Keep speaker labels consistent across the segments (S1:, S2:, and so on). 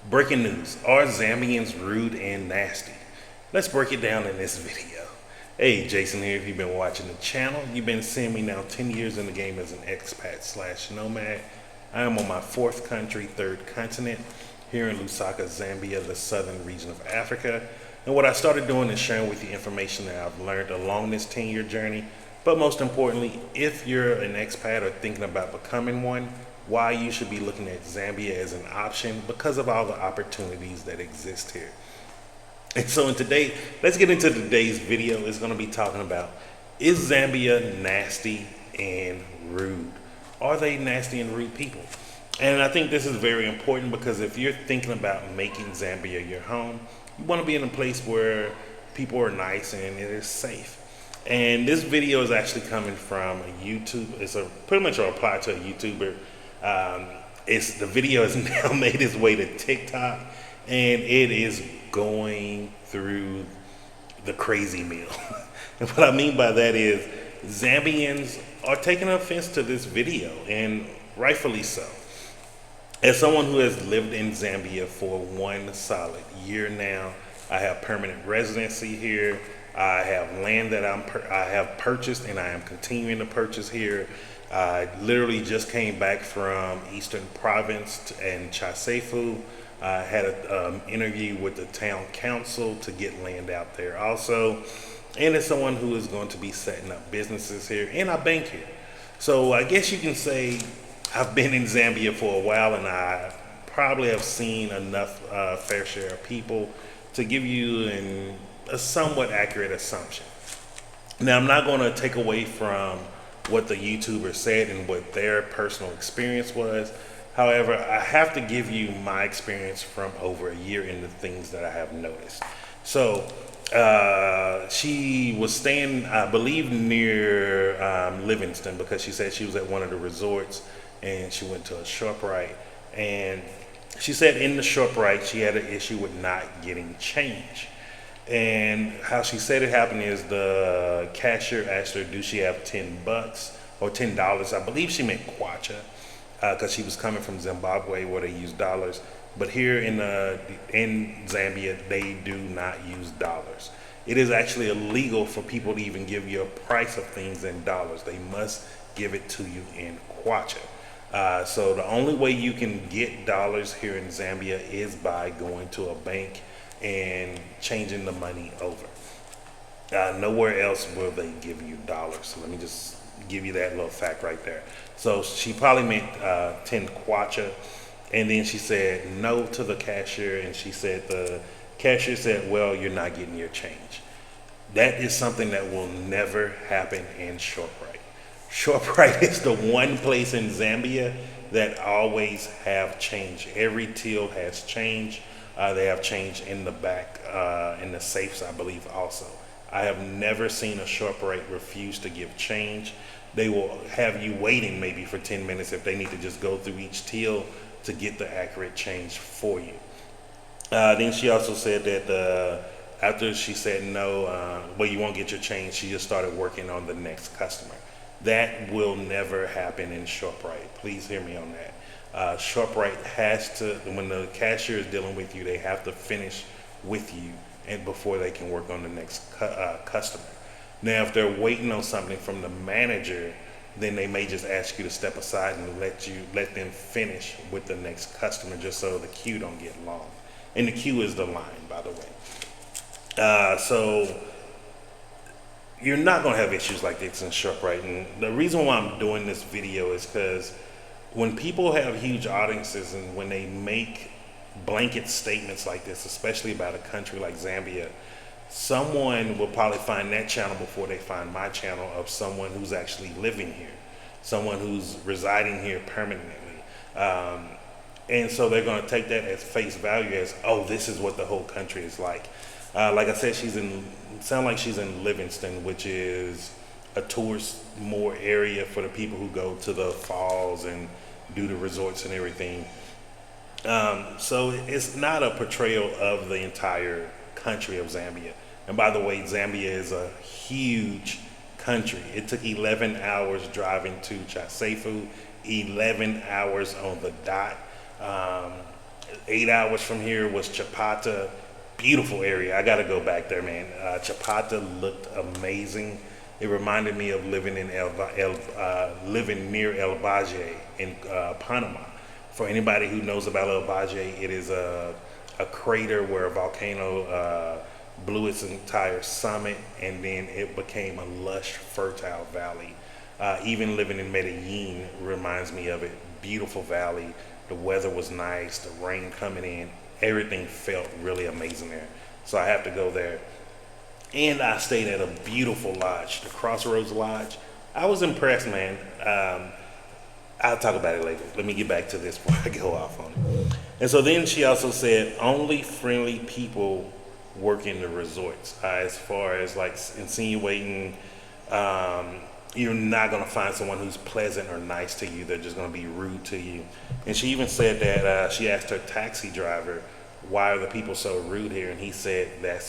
S1: Breaking news. Are Zambians rude and nasty? Let's break it down in this video. Hey, Jason here. If you've been watching the channel, you've been seeing me now 10 years in the game as an expat slash nomad. I am on my fourth country, third continent, here in Lusaka, Zambia, the southern region of Africa. And what I started doing is sharing with you information that I've learned along this 10-year journey. But most importantly, if you're an expat or thinking about becoming one, why you should be looking at Zambia as an option because of all the opportunities that exist here. And so let's get into today's video. It's going to be talking about, is Zambia nasty and rude? Are they nasty and rude people? And I think this is very important because if you're thinking about making Zambia your home, you want to be in a place where people are nice and it is safe. And this video is actually coming from a YouTube. It's pretty much a reply to a YouTuber. The video has now made its way to TikTok, and it is going through the crazy meal. And what I mean by that is Zambians are taking offense to this video, and rightfully so. As someone who has lived in Zambia for 1 solid year now, I have permanent residency here. I have land that I have purchased and I am continuing to purchase here. I literally just came back from Eastern Province and Chasefu. I had an interview with the town council to get land out there also. And as someone who is going to be setting up businesses here, and I bank here. So I guess you can say I've been in Zambia for a while, and I probably have seen enough fair share of people to give you a somewhat accurate assumption. Now, I'm not going to take away from what the YouTuber said and what their personal experience was. However, I have to give you my experience from over a year in the things that I have noticed. So she was staying, I believe, near Livingston, because she said she was at one of the resorts and she went to a ShopRite. And she said in the ShopRite she had an issue with not getting change. And how she said it happened is the cashier asked her, do she have $10 or $10? I believe she meant kwacha, because she was coming from Zimbabwe where they use dollars. But here in Zambia, they do not use dollars. It is actually illegal for people to even give you a price of things in dollars. They must give it to you in kwacha. So the only way you can get dollars here in Zambia is by going to a bank and changing the money over. Nowhere else will they give you dollars. So let me just give you that little fact right there. So she probably meant 10 kwacha, and then she said no to the cashier, and she said the cashier said, well, you're not getting your change. That is something that will never happen in ShopRite. ShopRite is the one place in Zambia that always have change. Every till has change. They have change in the back, in the safes, I believe, also. I have never seen a ShopRite refuse to give change. They will have you waiting maybe for 10 minutes if they need to just go through each till to get the accurate change for you. Then she also said that after she said no, well, you won't get your change, she just started working on the next customer. That will never happen in ShopRite. Please hear me on that. ShopRite has to, when the cashier is dealing with you, they have to finish with you and before they can work on the next customer. Now, if they're waiting on something from the manager, then they may just ask you to step aside and let them finish with the next customer, just so the queue don't get long. And the queue is the line, by the way. So you're not going to have issues like this in ShopRite. And the reason why I'm doing this video is because when people have huge audiences and when they make blanket statements like this, especially about a country like Zambia, someone will probably find that channel before they find my channel of someone who's actually living here, someone who's residing here permanently. And so they're going to take that as face value as, oh, this is what the whole country is like. Like I said, sound like she's in Livingston, which is a tourist more area for the people who go to the falls and do the resorts and everything. So it's not a portrayal of the entire country of Zambia. And by the way, Zambia is a huge country. It took 11 hours driving to Chasefu, 11 hours on the dot. 8 hours from here was Chapata. Beautiful area. I got to go back there, man. Chapata looked amazing. It reminded me of living in living near El Valle in Panama. For anybody who knows about El Valle, it is a crater where a volcano blew its entire summit, and then it became a lush, fertile valley. Even living in Medellin reminds me of it. Beautiful valley. The weather was nice. The rain coming in. Everything felt really amazing there. So I have to go there. And I stayed at a beautiful lodge, the Crossroads Lodge. I was impressed, man. I'll talk about it later. Let me get back to this before I go off on it. And so then she also said only friendly people work in the resorts. As far as like insinuating, you're not going to find someone who's pleasant or nice to you. They're just going to be rude to you. And she even said that she asked her taxi driver, why are the people so rude here? And he said that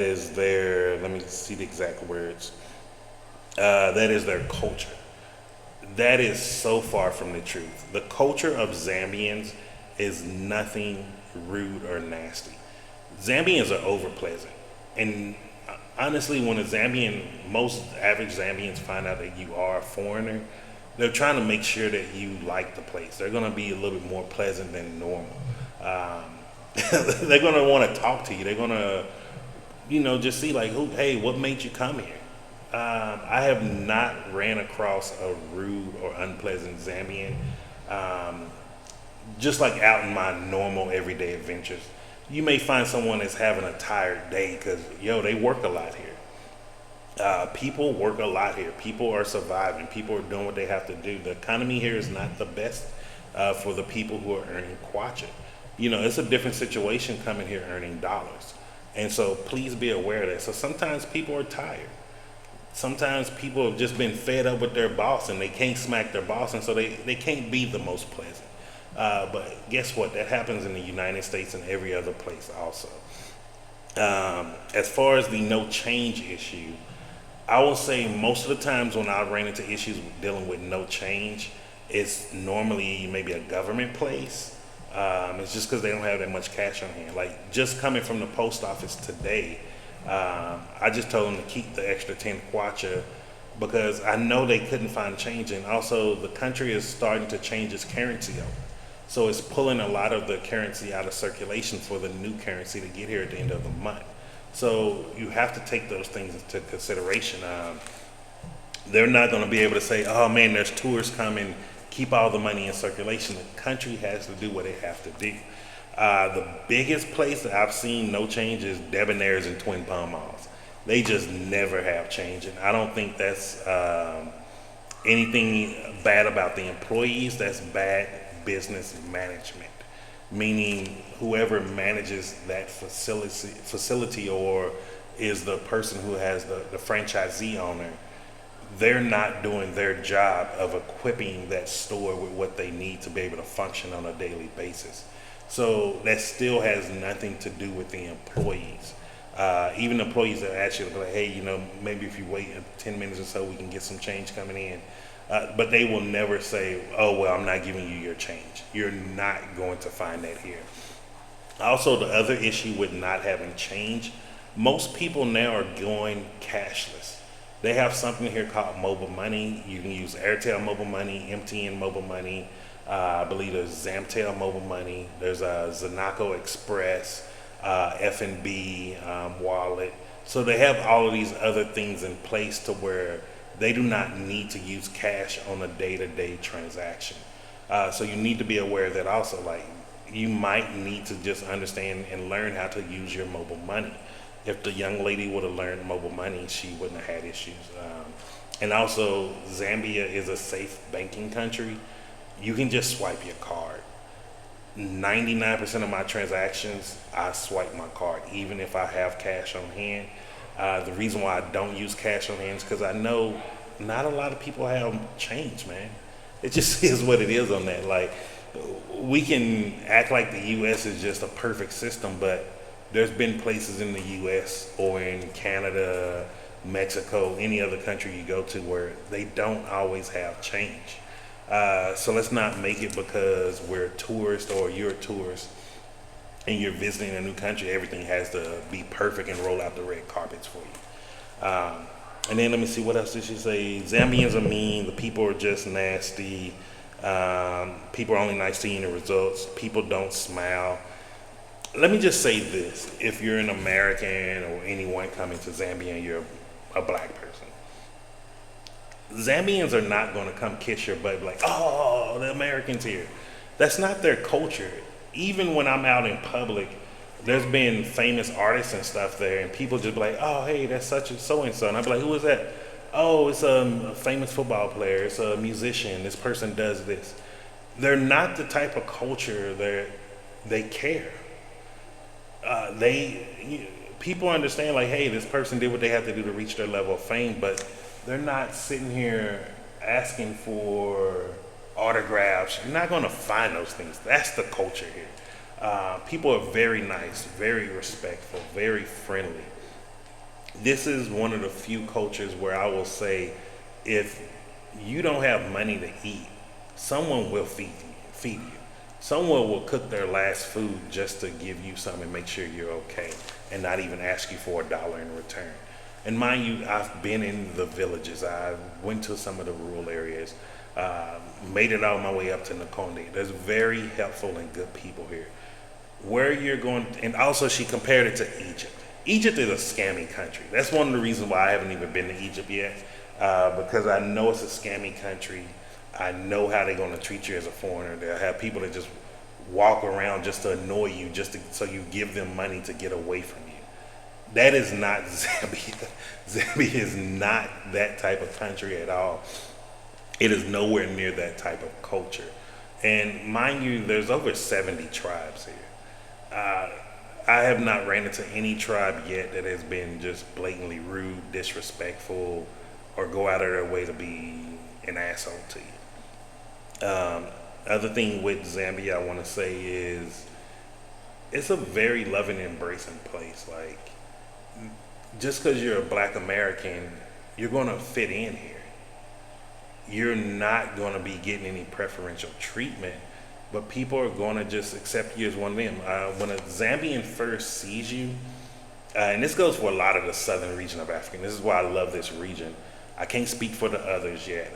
S1: is their, let me see the exact words, that is their culture. That is so far from the truth. The culture of Zambians is nothing rude or nasty. Zambians are over pleasant. And honestly, when most average Zambians find out that you are a foreigner, they're trying to make sure that you like the place. They're going to be a little bit more pleasant than normal. They're going to want to talk to you. They're going to, just see like, hey, what made you come here? I have not ran across a rude or unpleasant Zambian, just like out in my normal everyday adventures. You may find someone that's having a tired day because, they work a lot here. People work a lot here. People are surviving. People are doing what they have to do. The economy here is not the best for the people who are earning kwacha. It's a different situation coming here earning dollars. And so please be aware of that. So sometimes people are tired. Sometimes people have just been fed up with their boss and they can't smack their boss, and so they can't be the most pleasant. But guess what? That happens in the United States and every other place also. As far as the no change issue, I will say most of the times when I ran into issues dealing with no change, it's normally maybe a government place. It's just because they don't have that much cash on hand. Like just coming from the post office today, I just told them to keep the extra 10 kwacha because I know they couldn't find change, and also the country is starting to change its currency over. So it's pulling a lot of the currency out of circulation for the new currency to get here at the end of the month. So you have to take those things into consideration. They're not going to be able to say, oh man, there's tourists coming, keep all the money in circulation. The country has to do what they have to do. The biggest place that I've seen no change is Debonairs and Twin Palm Malls. They just never have change, and I don't think that's anything bad about the employees. That's bad business management, meaning whoever manages that facility or is the person who has the franchisee owner, they're not doing their job of equipping that store with what they need to be able to function on a daily basis. So that still has nothing to do with the employees. Even employees that actually like, hey, maybe if you wait 10 minutes or so, we can get some change coming in. But they will never say, oh, well, I'm not giving you your change. You're not going to find that here. Also, the other issue with not having change, most people now are going cashless. They have something here called mobile money. You can use Airtel mobile money, MTN mobile money. I believe there's Zamtel mobile money. There's a Zanaco Express, F&B wallet. So they have all of these other things in place to where they do not need to use cash on a day-to-day transaction. So you need to be aware of that also. Like you might need to just understand and learn how to use your mobile money. If the young lady would have learned mobile money, she wouldn't have had issues. And also, Zambia is a safe banking country. You can just swipe your card. 99% of my transactions, I swipe my card, even if I have cash on hand. The reason why I don't use cash on hand is because I know not a lot of people have change, man. It just is what it is on that. Like, we can act like the U.S. is just a perfect system, but there's been places in the U.S. or in Canada, Mexico, any other country you go to where they don't always have change. So let's not make it because we're a tourist or you're a tourist and you're visiting a new country, everything has to be perfect and roll out the red carpets for you. And then let me see, what else did she say? Zambians are mean, the people are just nasty. People are only nice to you in the results. People don't smile. Let me just say this. If you're an American or anyone coming to Zambia and you're a black person, Zambians are not going to come kiss your butt and be like, oh, the Americans here. That's not their culture. Even when I'm out in public, there's been famous artists and stuff there, and people just be like, oh, hey, that's such a so-and-so. And I'd be like, who is that? Oh, it's a famous football player. It's a musician. This person does this. They're not the type of culture that they care. People understand, like, hey, this person did what they had to do to reach their level of fame, but they're not sitting here asking for autographs. You're not going to find those things. That's the culture here. People are very nice, very respectful, very friendly. This is one of the few cultures where I will say, if you don't have money to eat, someone will feed you. Someone will cook their last food just to give you something and make sure you're okay and not even ask you for $1 in return. And mind you, I've been in the villages. I went to some of the rural areas, made it all my way up to Nakonde. There's very helpful and good people here. Where you're going, and also she compared it to Egypt. Egypt is a scammy country. That's one of the reasons why I haven't even been to Egypt yet, because I know it's a scammy country. I know how they're going to treat you as a foreigner. They'll have people that just walk around just to annoy you, so you give them money to get away from you. That is not Zambia. Zambia is not that type of country at all. It is nowhere near that type of culture. And mind you, there's over 70 tribes here. I have not ran into any tribe yet that has been just blatantly rude, disrespectful, or go out of their way to be an asshole to you. Other thing with Zambia I want to say is it's a very loving, embracing place. Like, just because you're a black American, you're going to fit in here. You're not going to be getting any preferential treatment, but people are going to just accept you as one of them. When a Zambian first sees you, and this goes for a lot of the southern region of Africa, this is why I love this region. I can't speak for the others yet.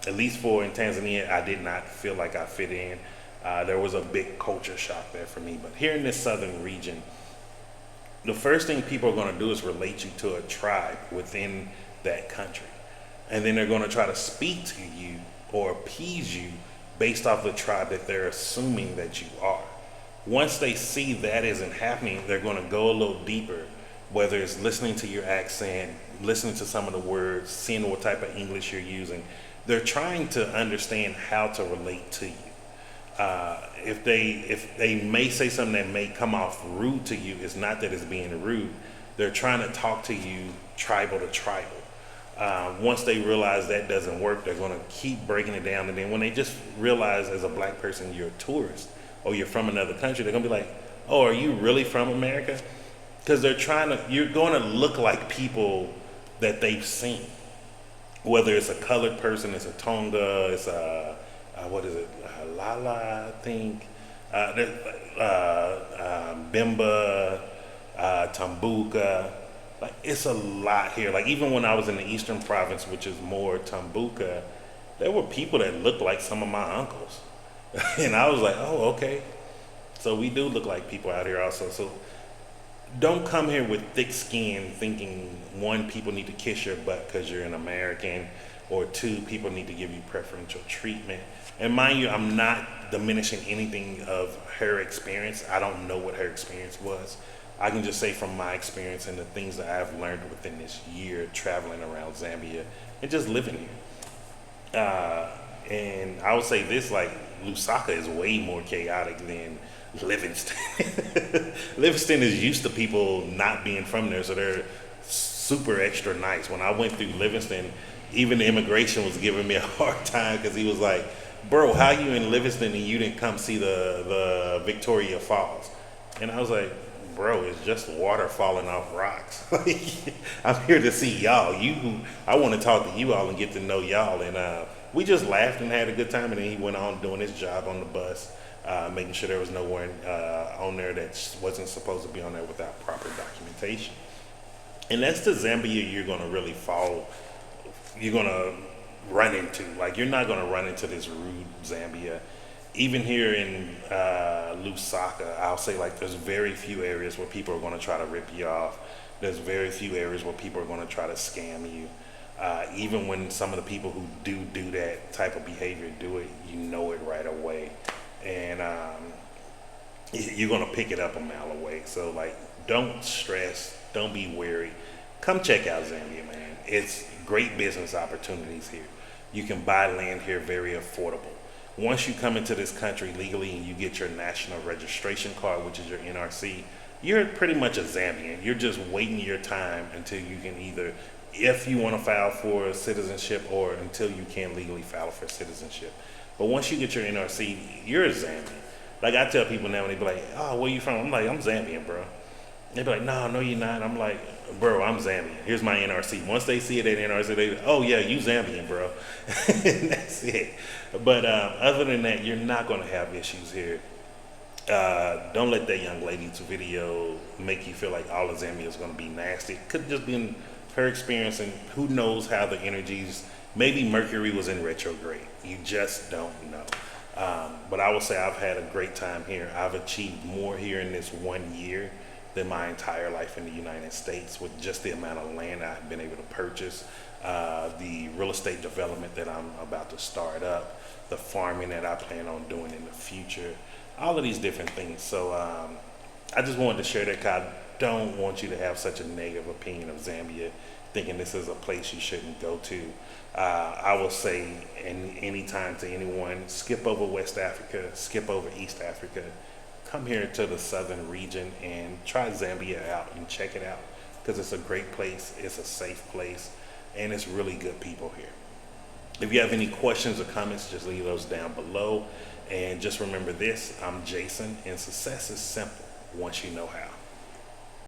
S1: At least in Tanzania, I did not feel like I fit in. There was a big culture shock there for me. But here in this southern region, the first thing people are going to do is relate you to a tribe within that country. And then they're going to try to speak to you or appease you based off the tribe that they're assuming that you are. Once they see that isn't happening, they're going to go a little deeper, whether it's listening to your accent, listening to some of the words, seeing what type of English you're using. They're trying to understand how to relate to you. If they may say something that may come off rude to you, it's not that it's being rude. They're trying to talk to you tribal to tribal. Once they realize that doesn't work, they're going to keep breaking it down. And then when they just realize as a black person you're a tourist or you're from another country, they're going to be like, oh, are you really from America? Because you're going to look like people that they've seen. Whether it's a colored person, it's a Tonga, it's a, Lala, I think, Bimba, Tambuka. Like, it's a lot here. Like, even when I was in the Eastern Province, which is more Tambuka, there were people that looked like some of my uncles. And I was like, oh, okay. So we do look like people out here also. So don't come here with thick skin thinking, one, people need to kiss your butt because you're an American, or two, people need to give you preferential treatment. And mind you, I'm not diminishing anything of her experience. I don't know what her experience was. I can just say from my experience and the things that I've learned within this year traveling around Zambia and just living here. And I would say this, like, Lusaka is way more chaotic than Livingston. Livingston is used to people not being from there, so they're super extra nice. When I went through Livingston, even the immigration was giving me a hard time because he was like, bro, how you in Livingston and you didn't come see the Victoria Falls? And I was like, bro, it's just water falling off rocks. I'm here to see y'all. I want to talk to you all and get to know y'all. And we just laughed and had a good time, and then he went on doing his job on the bus, making sure there was no one on there that wasn't supposed to be on there without proper documentation. And that's the Zambia you're going to really fall, you're going to run into. Like, you're not going to run into this rude Zambia. Even here in Lusaka, I'll say, like, there's very few areas where people are going to try to rip you off. There's very few areas where people are going to try to scam you. Even when some of the people who do that type of behavior do it, you know it right away. And you're going to pick it up a mile away. So, like, don't stress, don't be wary. Come check out Zambia, man. It's great business opportunities here. You can buy land here very affordable. Once you come into this country legally and you get your national registration card, which is your NRC, you're pretty much a Zambian. You're just waiting your time until you can either, if you want to file for citizenship, or until you can legally file for citizenship. But once you get your NRC, you're a Zambian. Like, I tell people now, and they be like, oh, where you from? I'm like, I'm Zambian, bro. They be like, no, you're not. I'm like, bro, I'm Zambian. Here's my NRC. Once they see it at NRC, they, oh yeah, you Zambian, bro. And that's it. But other than that, you're not going to have issues here. Don't let that young lady's video make you feel like all of Zambia is going to be nasty. It could have just been her experience, and who knows how the energies, maybe Mercury was in retrograde. You just don't know. But I will say I've had a great time here. I've achieved more here in this 1 year than my entire life in the United States, with just the amount of land I've been able to purchase, the real estate development that I'm about to start up, the farming that I plan on doing in the future, all of these different things. So I just wanted to share that, because I don't want you to have such a negative opinion of Zambia, thinking this is a place you shouldn't go to. I will say any time to anyone, skip over West Africa, skip over East Africa, come here to the southern region and try Zambia out and check it out, because it's a great place, it's a safe place, and it's really good people here. If you have any questions or comments, just leave those down below. And just remember this, I'm Jason, and success is simple once you know how.